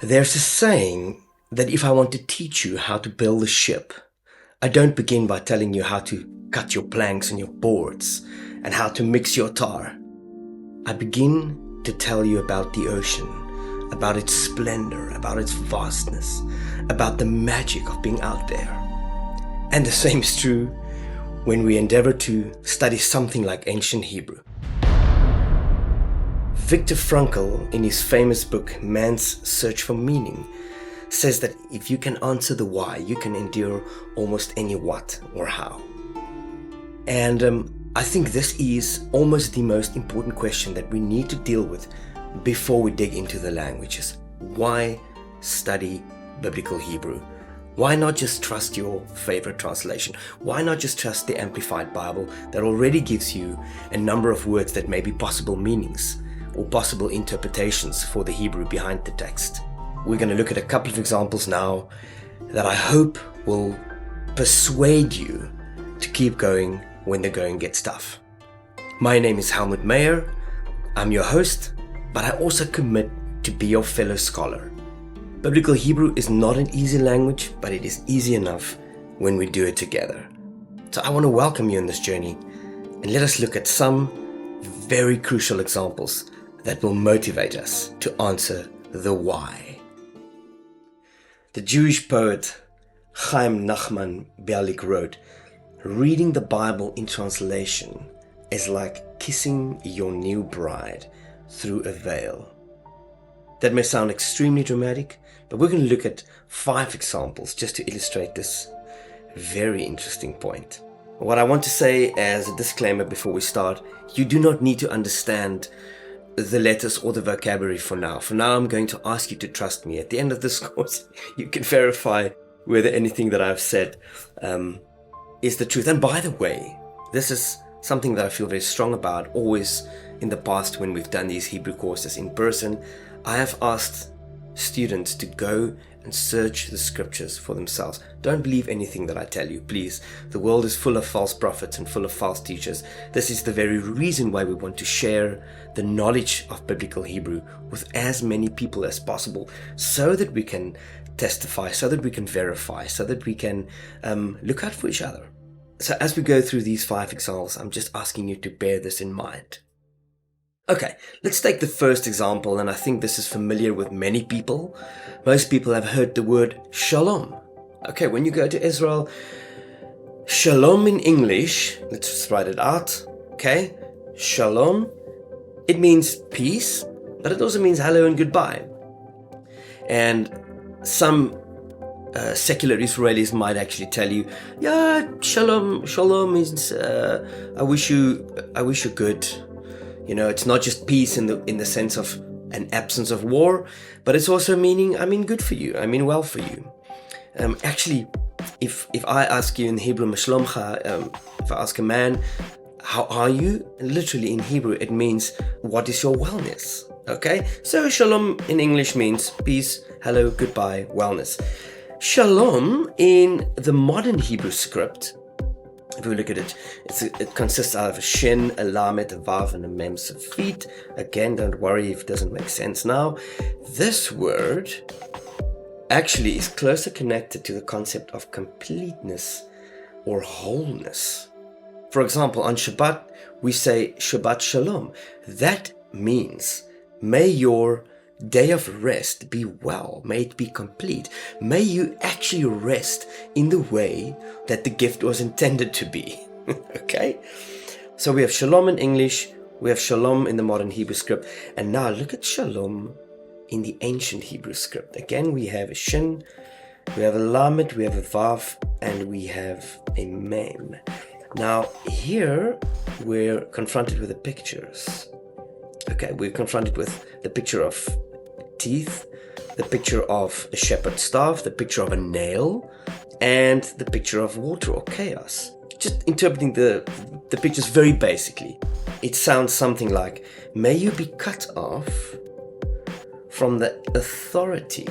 There's a saying that if I want to teach you how to build a ship, I don't begin by telling you how to cut your planks and your boards and how to mix your tar. I begin to tell you about the ocean, about its splendor, about its vastness, about the magic of being out there. And the same is true when we endeavor to study something like ancient Hebrew. Viktor Frankl, in his famous book Man's Search for Meaning, says that if you can answer the why, you can endure almost any what or how. And I think this is almost the most important question that we need to deal with before we dig into the languages. Why study biblical Hebrew? Why not just trust your favorite translation? Why not just trust the Amplified Bible that already gives you a number of words that may be possible meanings or possible interpretations for the Hebrew behind the text? We're going to look at a couple of examples now that I hope will persuade you to keep going when the going gets tough. My name is Helmut Meijer. I'm your host, but I also commit to be your fellow scholar. Biblical Hebrew is not an easy language, but it is easy enough when we do it together. So I want to welcome you on this journey and let us look at some very crucial examples that will motivate us to answer the why. The Jewish poet Chaim Nachman Bialik wrote, "Reading the Bible in translation is like kissing your new bride through a veil." That may sound extremely dramatic, but we're going to look at 5 examples just to illustrate this very interesting point. What I want to say as a disclaimer before we start, you do not need to understand the letters or the vocabulary for now. For now, I'm going to ask you to trust me. At the end of this course, you can verify whether anything that I've said is the truth. And by the way, this is something that I feel very strong about. Always in the past when we've done these Hebrew courses in person, I have asked students to go and search the scriptures for themselves. Don't believe anything that I tell you, please. The world is full of false prophets and full of false teachers. This is the very reason why we want to share the knowledge of biblical Hebrew with as many people as possible, so that we can testify, so that we can verify, so that we can look out for each other. So as we go through these 5 examples, I'm just asking you to bear this in mind. Okay, let's take the first example, and I think this is familiar with many people. Most people have heard the word shalom. Okay, when you go to Israel, shalom in English, let's just write it out. Okay, shalom, it means peace, but it also means hello and goodbye. And some secular Israelis might actually tell you, yeah, shalom means I wish you good. You know, it's not just peace in the sense of an absence of war, but it's also meaning, I mean good for you, I mean well for you. Actually, if I ask you in Hebrew, Mashlomcha, if I ask a man, how are you? Literally in Hebrew, it means, what is your wellness? Okay, so shalom in English means peace, hello, goodbye, wellness. Shalom in the modern Hebrew script, if we look at it, it consists out of a shin, a lamet, a vav, and a mem safit. Again, don't worry if it doesn't make sense now. This word actually is closer connected to the concept of completeness or wholeness. For example, on Shabbat, we say Shabbat Shalom. That means, may your day of rest be well, may it be complete, may you actually rest in the way that the gift was intended to be. Okay, so we have shalom in English, we have shalom in the modern Hebrew script, and now look at shalom in the ancient Hebrew script. Again, we have a shin, we have a lamed, we have a vav, and we have a mem. Now here we're confronted with the pictures. Okay, we're confronted with the picture of teeth, the picture of a shepherd's staff, the picture of a nail, and the picture of water or chaos. Just interpreting the pictures very basically, it sounds something like, may you be cut off from the authority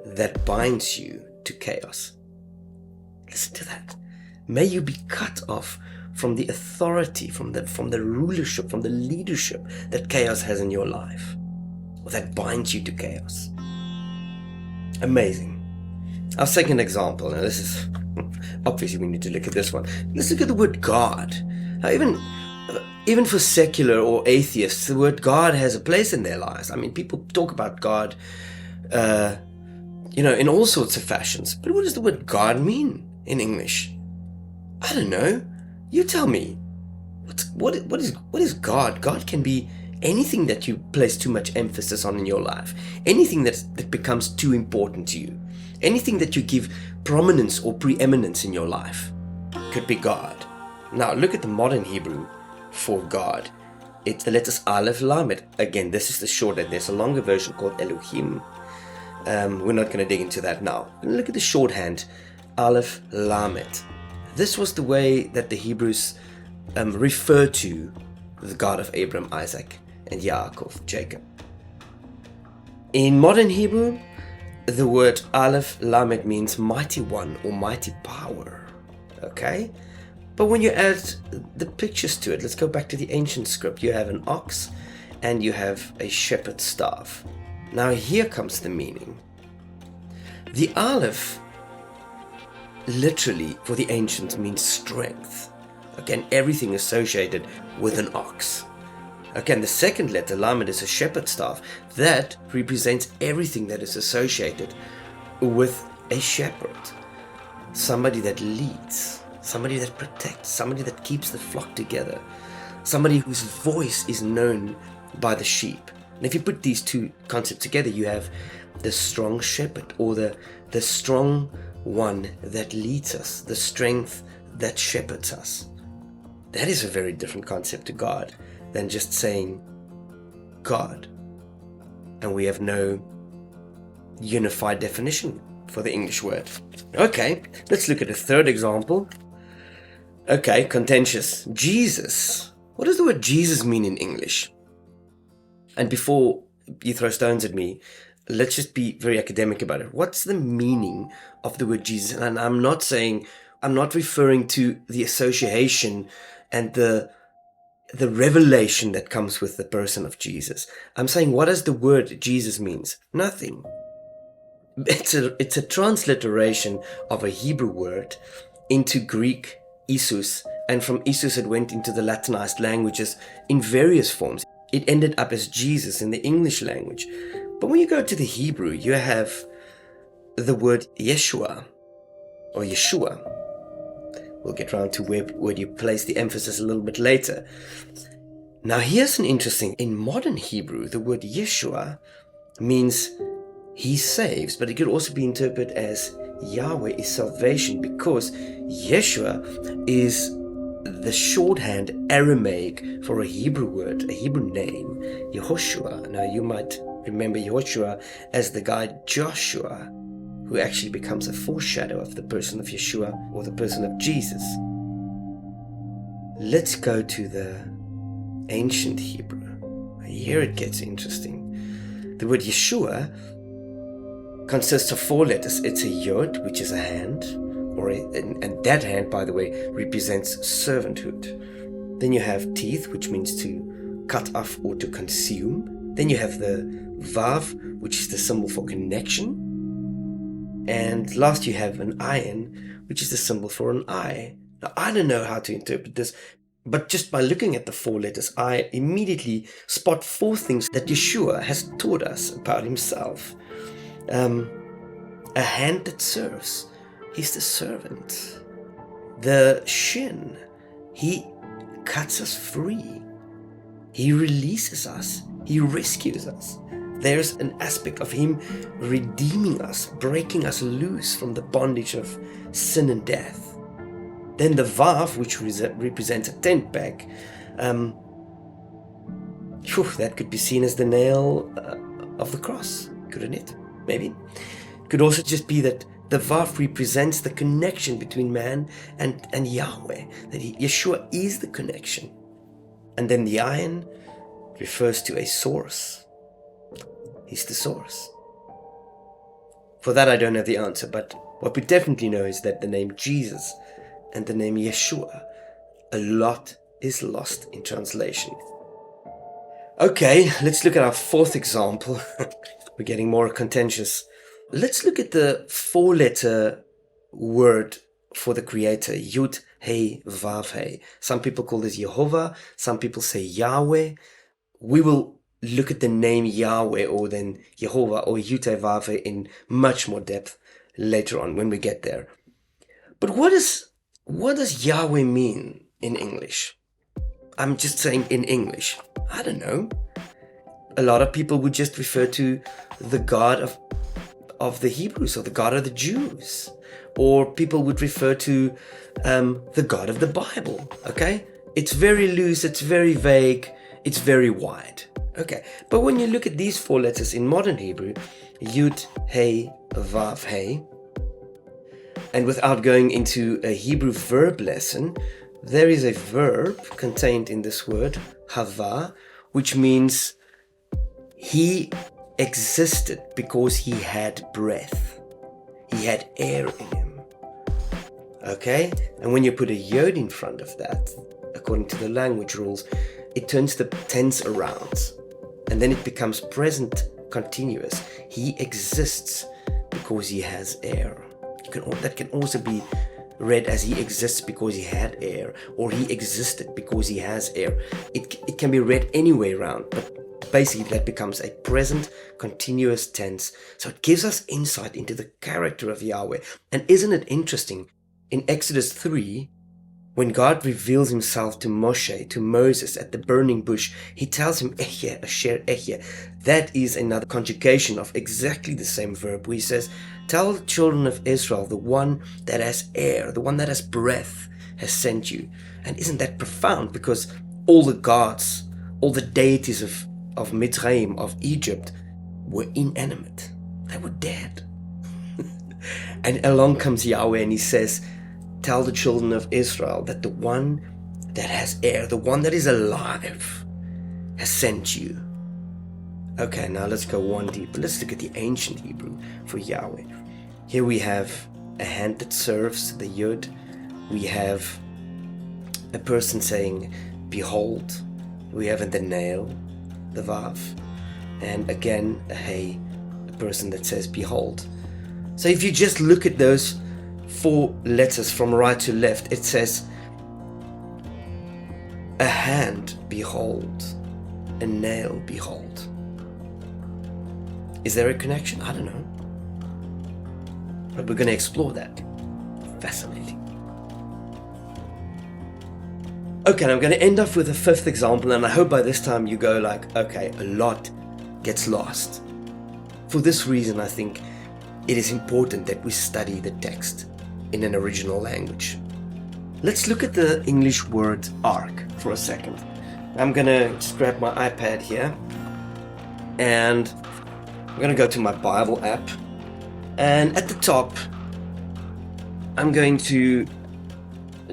that binds you to chaos. Listen to that. May you be cut off from the authority, from the rulership, from the leadership that chaos has in your life, or that binds you to chaos. Amazing. Our second example, now this is, obviously we need to look at this one. Let's look at the word God. Now even for secular or atheists, the word God has a place in their lives. I mean, people talk about God, in all sorts of fashions. But what does the word God mean in English? I don't know. You tell me. What is God? God can be anything that you place too much emphasis on in your life. Anything that becomes too important to you. Anything that you give prominence or preeminence in your life could be God. Now look at the modern Hebrew for God. It's the letters Aleph, Lamed. Again, this is the shorthand. There's a longer version called Elohim. We're not going to dig into that now. Look at the shorthand, Aleph, Lamed. This was the way that the Hebrews refer to the God of Abraham, Isaac, and Yaakov, Jacob. In modern Hebrew, the word Aleph Lamed means mighty one or mighty power. Okay? But when you add the pictures to it, let's go back to the ancient script. You have an ox and you have a shepherd's staff. Now here comes the meaning. The Aleph literally for the ancients means strength. Again, everything associated with an ox. Again, the second letter, Lamed, is a shepherd's staff. That represents everything that is associated with a shepherd. Somebody that leads, somebody that protects, somebody that keeps the flock together, somebody whose voice is known by the sheep. And if you put these two concepts together, you have the strong shepherd, or the strong one that leads us, the strength that shepherds us. That is a very different concept to God than just saying God. And we have no unified definition for the English word. Okay, let's look at a third example. Okay, contentious. Jesus. What does the word Jesus mean in English? And before you throw stones at me, let's just be very academic about it. What's the meaning of the word Jesus? And I'm not referring to the association and the revelation that comes with the person of Jesus. I'm saying, what does the word Jesus means? Nothing. It's a transliteration of a Hebrew word into Greek, Isus, and from Isus it went into the Latinized languages in various forms. It ended up as Jesus in the English language. But when you go to the Hebrew, you have the word Yeshua or Yeshua. We'll get around to where you place the emphasis a little bit later. Now here's an interesting, in modern Hebrew, the word Yeshua means he saves, but it could also be interpreted as Yahweh is salvation, because Yeshua is the shorthand Aramaic for a Hebrew word, a Hebrew name, Yehoshua. Now you might remember Yehoshua as the guy Joshua, who actually becomes a foreshadow of the person of Yeshua or the person of Jesus. Let's go to the ancient Hebrew. Here it gets interesting. The word Yeshua consists of 4 letters. It's a yod, which is a hand, and that hand, by the way, represents servanthood. Then you have teeth, which means to cut off or to consume. Then you have the vav, which is the symbol for connection. And last you have an ayin, which is the symbol for an eye. Now I don't know how to interpret this, but just by looking at the 4 letters, I immediately spot 4 things that Yeshua has taught us about himself. A hand that serves. He's the servant. The shin. He cuts us free. He releases us. He rescues us. There's an aspect of him redeeming us, breaking us loose from the bondage of sin and death. Then the vav, which represents a tent peg, that could be seen as the nail of the cross, couldn't it? Maybe. It could also just be that the vav represents the connection between man and Yahweh, that Yeshua is the connection. And then the ayin refers to a source. He's the source. For that I don't have the answer, but what we definitely know is that the name Jesus and the name Yeshua, a lot is lost in translation. Okay, let's look at our 4th example. We're getting more contentious. Let's look at the 4-letter word for the Creator, Yud, Hey, Vav, Hey. Some people call this Jehovah, some people say Yahweh. We will look at the name Yahweh or then Jehovah or Yud, Hey, Vav, Hey in much more depth later on when we get there. But what does Yahweh mean in English? I'm just saying in English. I don't know. A lot of people would just refer to the God of the Hebrews or the God of the Jews. Or people would refer to the God of the Bible, okay? It's very loose, it's very vague, it's very wide, okay? But when you look at these 4 letters in modern Hebrew, Yud, Hey, Vav, Hey, and without going into a Hebrew verb lesson, there is a verb contained in this word, hava, which means he existed because he had breath. He had air in him. Okay? And when you put a yod in front of that, according to the language rules, it turns the tense around. And then it becomes present continuous. He exists because he has air. That can also be read as he exists because he had air, or he existed because he has air. It can be read any way around, but basically that becomes a present continuous tense. So it gives us insight into the character of Yahweh. And isn't it interesting? In Exodus 3, when God reveals himself to Moshe, to Moses at the burning bush, he tells him, Ehyeh, Asher Ehyeh. That is another conjugation of exactly the same verb, where he says, tell the children of Israel, the one that has air, the one that has breath, has sent you. And isn't that profound? Because all the gods, all the deities of Mitzrayim, of Egypt, were inanimate. They were dead. And along comes Yahweh and he says, tell the children of Israel that the one that has air, the one that is alive, has sent you. Okay, now let's go one deeper. Let's look at the ancient Hebrew for Yahweh. Here we have a hand that serves, the Yud. We have a person saying, behold. We have the nail, the Vav. And again, a Hey, a person that says, behold. So if you just look at those 4 letters from right to left, it says, a hand, behold, a nail, behold. Is there a connection? I don't know. But we're going to explore that. Fascinating. Okay, and I'm going to end off with a 5th example, and I hope by this time you go like, okay, a lot gets lost. For this reason, I think it is important that we study the text in an original language. Let's look at the English word ark for a second. I'm gonna just grab my iPad here and I'm gonna go to my Bible app, and at the top I'm going to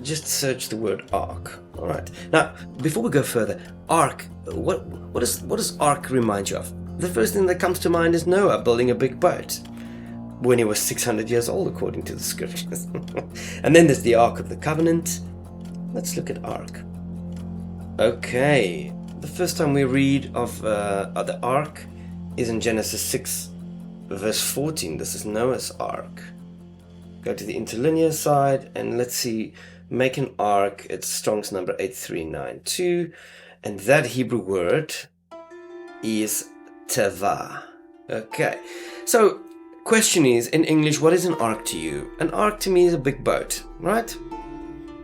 just search the word ark. Alright, now before we go further, ark, what does ark remind you of? The first thing that comes to mind is Noah building a big boat when he was 600 years old, according to the scriptures. And then there's the Ark of the Covenant. Let's look at Ark. Okay, the first time we read of the Ark is in Genesis 6, verse 14. This is Noah's Ark. Go to the interlinear side and let's see, make an ark. It's Strong's number 8392. And that Hebrew word is teva. Okay, so question is, in English, what is an ark to you? An ark to me is a big boat, right?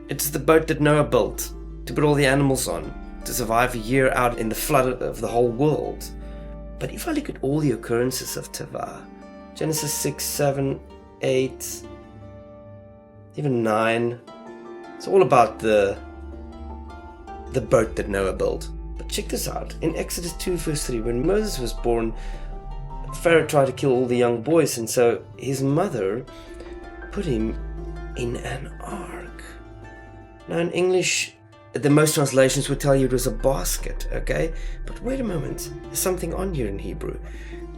It's the boat that Noah built to put all the animals on, to survive a year out in the flood of the whole world. But if I look at all the occurrences of Teva, Genesis 6, 7, 8, even 9, it's all about the boat that Noah built. But check this out. In Exodus 2, verse 3, when Moses was born, Pharaoh tried to kill all the young boys, and so his mother put him in an ark. Now in English, the most translations would tell you it was a basket, okay? But wait a moment, there's something on here in Hebrew.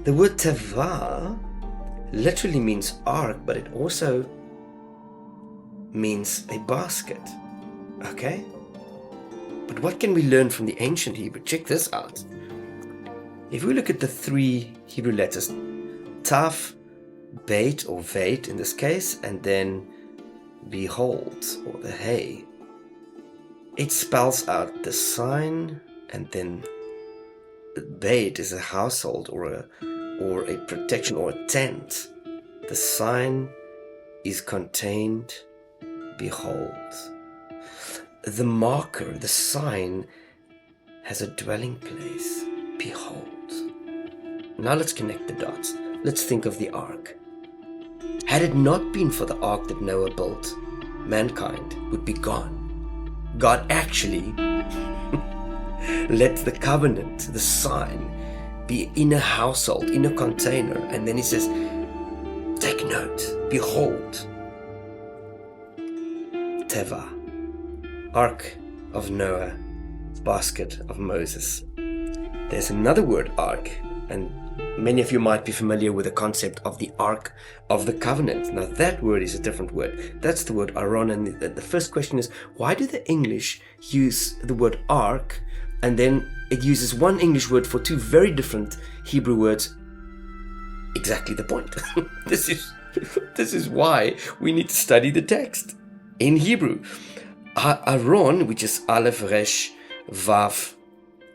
The word teva literally means ark, but it also means a basket, okay? But what can we learn from the ancient Hebrew? Check this out. If we look at the 3 Hebrew letters, Taf, bait or veit in this case, and then behold, or the hay. It spells out the sign, and then bait is a household or a protection or a tent. The sign is contained, behold. The marker, the sign, has a dwelling place, behold. Now let's connect the dots. Let's think of the ark. Had it not been for the ark that Noah built, mankind would be gone. God actually let the covenant, the sign, be in a household, in a container, and then he says, take note, behold, Teva, ark of Noah, basket of Moses. There's another word, ark, and many of you might be familiar with the concept of the Ark of the Covenant. Now that word is a different word. That's the word Aaron. And the first question is, why do the English use the word Ark, and then it uses one English word for two very different Hebrew words? Exactly the point. This is why we need to study the text in Hebrew. Aaron, which is Aleph, Resh, Vav,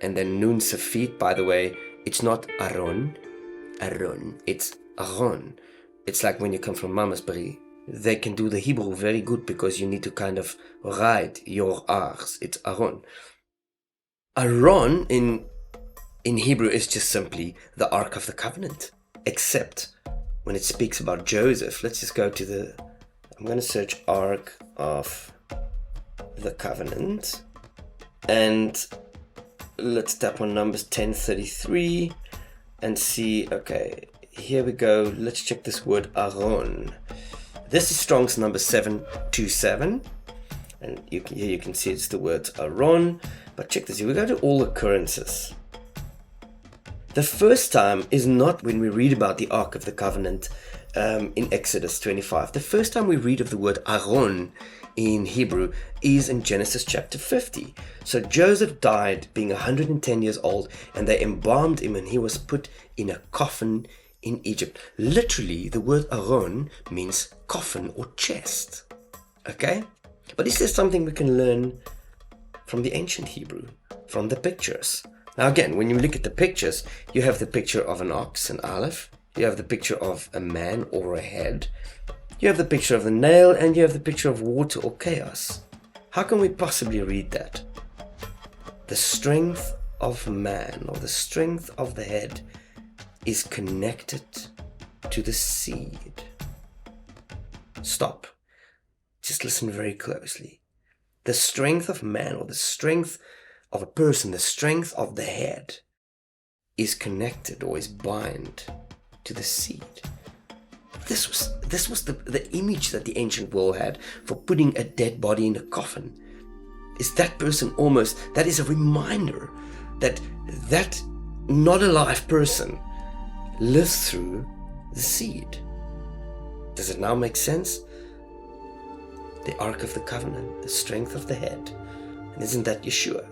and then Nun Safit, by the way, it's not Aaron, it's Aaron. It's like when you come from Mamasbury. They can do the Hebrew very good because you need to kind of write your R's. It's Aaron. Aaron in Hebrew is just simply the Ark of the Covenant. Except when it speaks about Joseph, let's just go to I'm going to search Ark of the Covenant. And let's tap on Numbers 10:33 and see, okay, here we go. Let's check this word Aaron. This is Strong's number 727. And here you can see it's the word Aaron. But check this, here we go to all occurrences. The first time is not when we read about the Ark of the Covenant in Exodus 25. The first time we read of the word Aaron in Hebrew is in Genesis chapter 50. So Joseph died being 110 years old, and they embalmed him, and he was put in a coffin in Egypt. Literally, the word Aaron means coffin or chest. Okay? But is there something we can learn from the ancient Hebrew, from the pictures? Now again, when you look at the pictures, you have the picture of an ox, an aleph. You have the picture of a man or a head. You have the picture of the nail, and you have the picture of water or chaos. How can we possibly read that? The strength of man, or the strength of the head, is connected to the seed. Stop. Just listen very closely. The strength of man, or the strength of a person, the strength of the head, is connected or is bound to the seed. This was the image that the ancient world had for putting a dead body in a coffin. Is that person that is a reminder that not alive person lives through the seed. Does it now make sense? The Ark of the Covenant, the strength of the head. And isn't that Yeshua?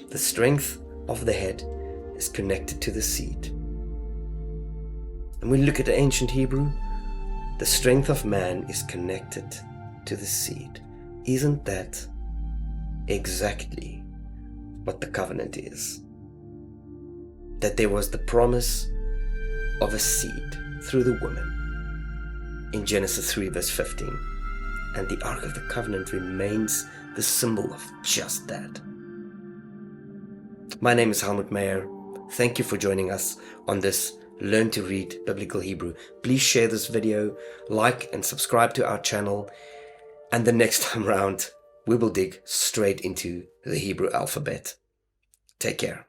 The strength of the head is connected to the seed. And when we look at the ancient Hebrew, the strength of man is connected to the seed. Isn't that exactly what the covenant is? That there was the promise of a seed through the woman in Genesis 3 verse 15. And the Ark of the Covenant remains the symbol of just that. My name is Helmut Meijer. Thank you for joining us on this Learn to Read Biblical Hebrew. Please share this video, like and subscribe to our channel. And the next time round, we will dig straight into the Hebrew alphabet. Take care.